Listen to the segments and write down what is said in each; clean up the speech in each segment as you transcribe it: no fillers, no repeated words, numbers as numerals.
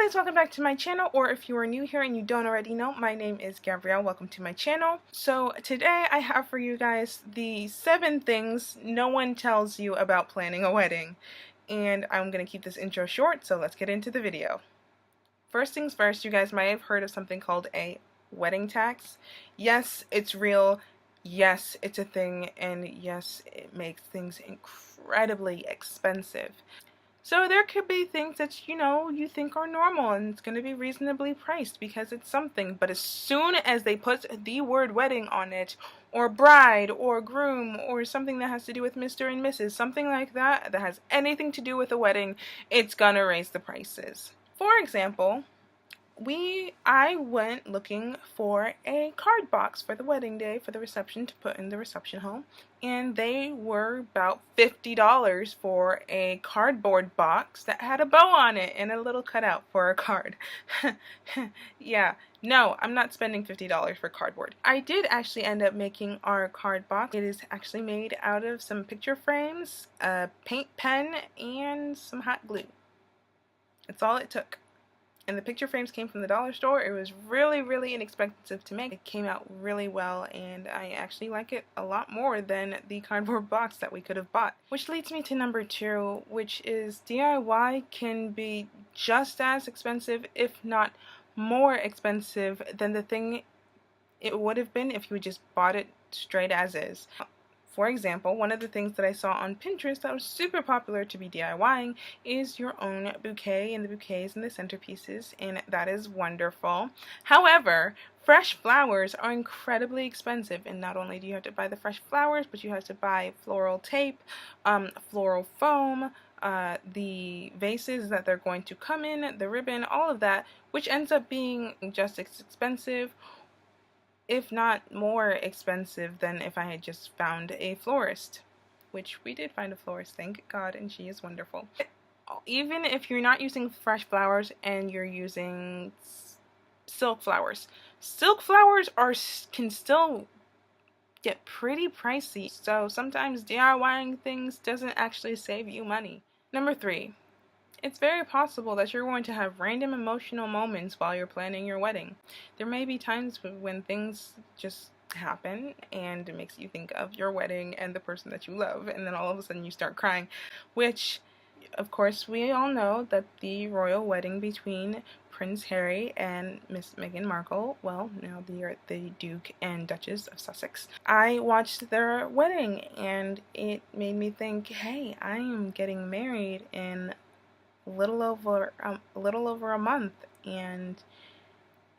Lovelies, welcome back to my channel, or if you are new here and you don't already know, my name is Gabrielle. Welcome to my channel. So today I have for you guys the 7 things no one tells you about planning a wedding. And I'm going to keep this intro short, so let's get into the video. First things first, you guys might have heard of something called a wedding tax. Yes, it's real. Yes, it's a thing. And yes, it makes things incredibly expensive. So there could be things that, you think are normal and it's going to be reasonably priced because it's something. But as soon as they put the word wedding on it, or bride, or groom, or something that has to do with Mr. and Mrs., something like that, that has anything to do with a wedding, it's going to raise the prices. For example, I went looking for a card box for the wedding day for the reception to put in the reception hall, and they were about $50 for a cardboard box that had a bow on it and a little cutout for a card. Yeah, no, I'm not spending $50 for cardboard. I did actually end up making our card box. It is actually made out of some picture frames, a paint pen, and some hot glue. That's all it took. And the picture frames came from the dollar store. It was really, really inexpensive to make. It came out really well, and I actually like it a lot more than the cardboard box that we could have bought. Which leads me to number 2, which is DIY can be just as expensive, if not more expensive, than the thing it would have been if you just bought it straight as is. For example, one of the things that I saw on Pinterest that was super popular to be DIYing is your own bouquet, and the bouquets and the centerpieces, and that is wonderful. However, fresh flowers are incredibly expensive, and not only do you have to buy the fresh flowers, but you have to buy floral tape, floral foam, the vases that they're going to come in, the ribbon, all of that, which ends up being just as expensive, if not more expensive than if I had just found a florist, which we did find a florist, thank God, and she is wonderful. Even if you're not using fresh flowers and you're using silk flowers can still get pretty pricey, so sometimes DIYing things doesn't actually save you money. Number 3. It's very possible that you're going to have random emotional moments while you're planning your wedding. There may be times when things just happen and it makes you think of your wedding and the person that you love, and then all of a sudden you start crying, which, of course, we all know that the royal wedding between Prince Harry and Miss Meghan Markle, well, now they're the Duke and Duchess of Sussex. I watched their wedding and it made me think, hey, I am getting married in a little over a month, and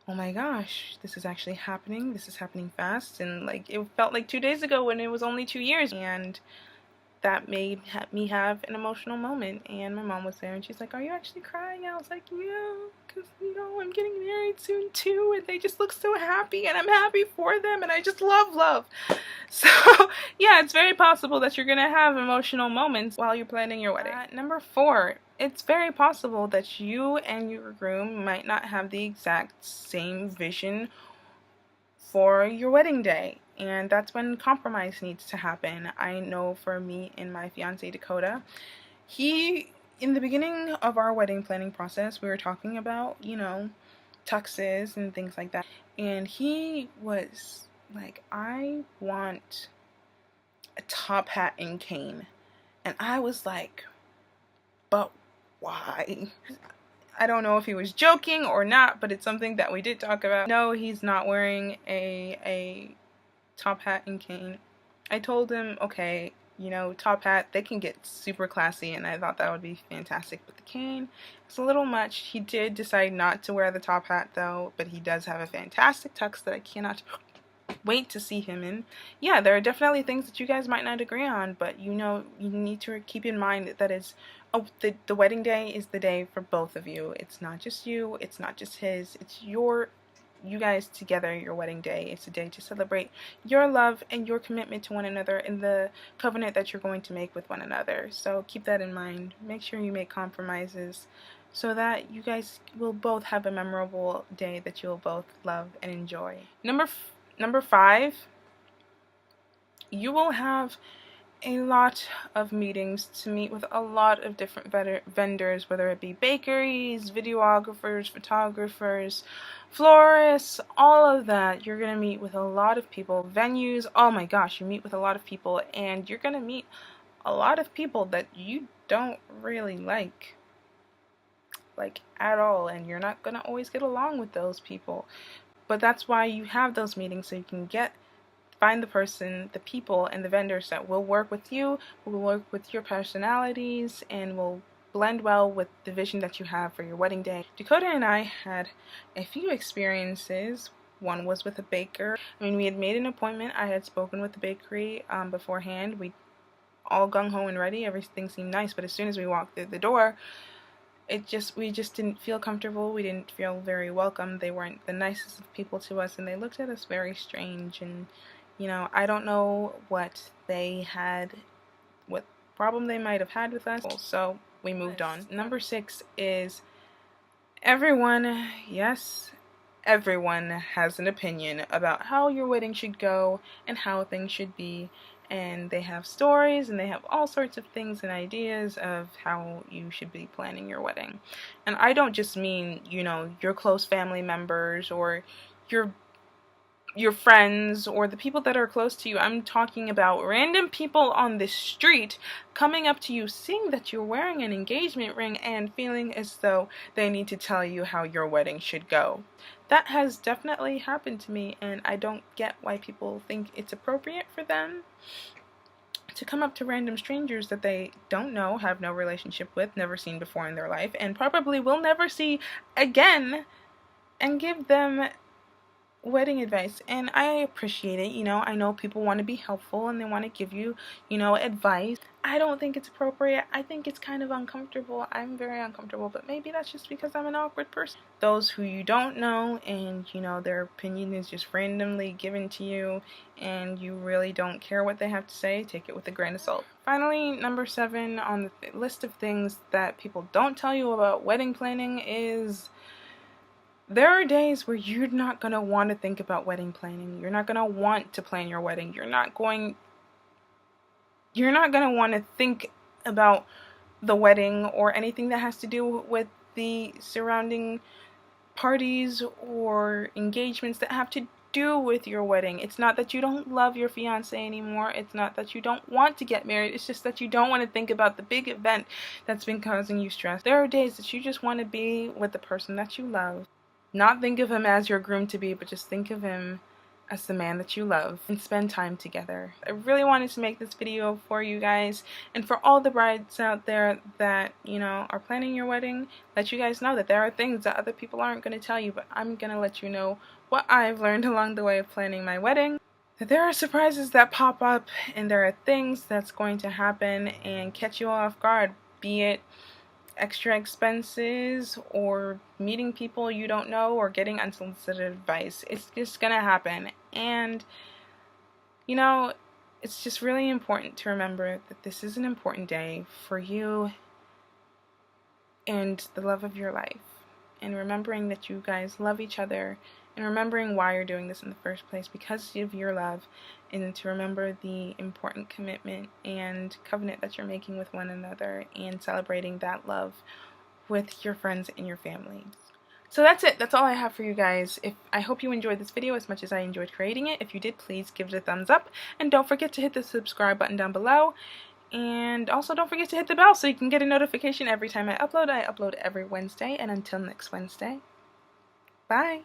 oh my gosh, this is actually happening. This is happening fast, and like it felt like 2 days ago when it was only 2 years, and that made me have an emotional moment. And my mom was there and she's like, "Are you actually crying?" I was like, "Yeah, because I'm getting married soon too, and they just look so happy, and I'm happy for them, and I just love." So yeah, it's very possible that you're gonna have emotional moments while you're planning your wedding. Number 4, it's very possible that you and your groom might not have the exact same vision for your wedding day, and that's when compromise needs to happen. I know for me and my fiance Dakota, in the beginning of our wedding planning process, we were talking about, tuxes and things like that, and he was like, "I want a top hat and cane," and I was like, "But why?" I don't know if he was joking or not, but it's something that we did talk about. No, he's not wearing a top hat and cane. I told him, okay, top hat, they can get super classy, and I thought that would be fantastic, but the cane, it's a little much. He did decide not to wear the top hat though, but he does have a fantastic tux that I cannot wait to see him in. Yeah, there are definitely things that you guys might not agree on, but you need to keep in mind that the wedding day is the day for both of you. It's not just you, it's not just his, it's you guys together, your wedding day. It's a day to celebrate your love and your commitment to one another and the covenant that you're going to make with one another. So keep that in mind. Make sure you make compromises so that you guys will both have a memorable day that you'll both love and enjoy. Number 5, you will have a lot of meetings to meet with a lot of different vendors, whether it be bakeries, videographers, photographers, florists, all of that. You're going to meet with a lot of people. Venues, oh my gosh, you meet with a lot of people, and you're going to meet a lot of people that you don't really like at all, and you're not going to always get along with those people. But that's why you have those meetings, so you can find the person, the people, and the vendors that will work with you, will work with your personalities, and will blend well with the vision that you have for your wedding day. Dakota and I had a few experiences. One was with a baker. We had made an appointment. I had spoken with the bakery beforehand. We all gung-ho and ready. Everything seemed nice, but as soon as we walked through the door, we just didn't feel comfortable. We didn't feel very welcome. They weren't the nicest of people to us, and they looked at us very strange. And I don't know what problem they might have had with us. So we moved on. Number 6 is everyone, yes, everyone has an opinion about how your wedding should go and how things should be. And they have stories, and they have all sorts of things and ideas of how you should be planning your wedding. And I don't just mean, your close family members or your friends or the people that are close to you. I'm talking about random people on the street coming up to you, seeing that you're wearing an engagement ring, and feeling as though they need to tell you how your wedding should go. That has definitely happened to me, and I don't get why people think it's appropriate for them to come up to random strangers that they don't know, have no relationship with, never seen before in their life, and probably will never see again, and give them wedding advice. And I appreciate it. I know people want to be helpful and they want to give you, advice. I don't think it's appropriate. I think it's kind of uncomfortable. I'm very uncomfortable, but maybe that's just because I'm an awkward person. Those who you don't know, and their opinion is just randomly given to you, and you really don't care what they have to say, take it with a grain of salt. Finally, number 7 on the list of things that people don't tell you about wedding planning is there are days where you're not going to want to think about wedding planning. You're not going to want to plan your wedding. You're not going to want to think about the wedding or anything that has to do with the surrounding parties or engagements that have to do with your wedding. It's not that you don't love your fiance anymore. It's not that you don't want to get married. It's just that you don't want to think about the big event that's been causing you stress. There are days that you just want to be with the person that you love. Not think of him as your groom-to-be, but just think of him as the man that you love, and spend time together. I really wanted to make this video for you guys, and for all the brides out there that, are planning your wedding, let you guys know that there are things that other people aren't going to tell you, but I'm going to let you know what I've learned along the way of planning my wedding. That there are surprises that pop up, and there are things that's going to happen and catch you off guard, be it extra expenses or meeting people you don't know or getting unsolicited advice. It's just gonna happen. And it's just really important to remember that this is an important day for you and the love of your life, and remembering that you guys love each other, and remembering why you're doing this in the first place, because of your love, and to remember the important commitment and covenant that you're making with one another, and celebrating that love with your friends and your family. So that's it. That's all I have for you guys. I hope you enjoyed this video as much as I enjoyed creating it. If you did, please give it a thumbs up, and don't forget to hit the subscribe button down below. And also don't forget to hit the bell so you can get a notification every time I upload. I upload every Wednesday, and until next Wednesday, bye!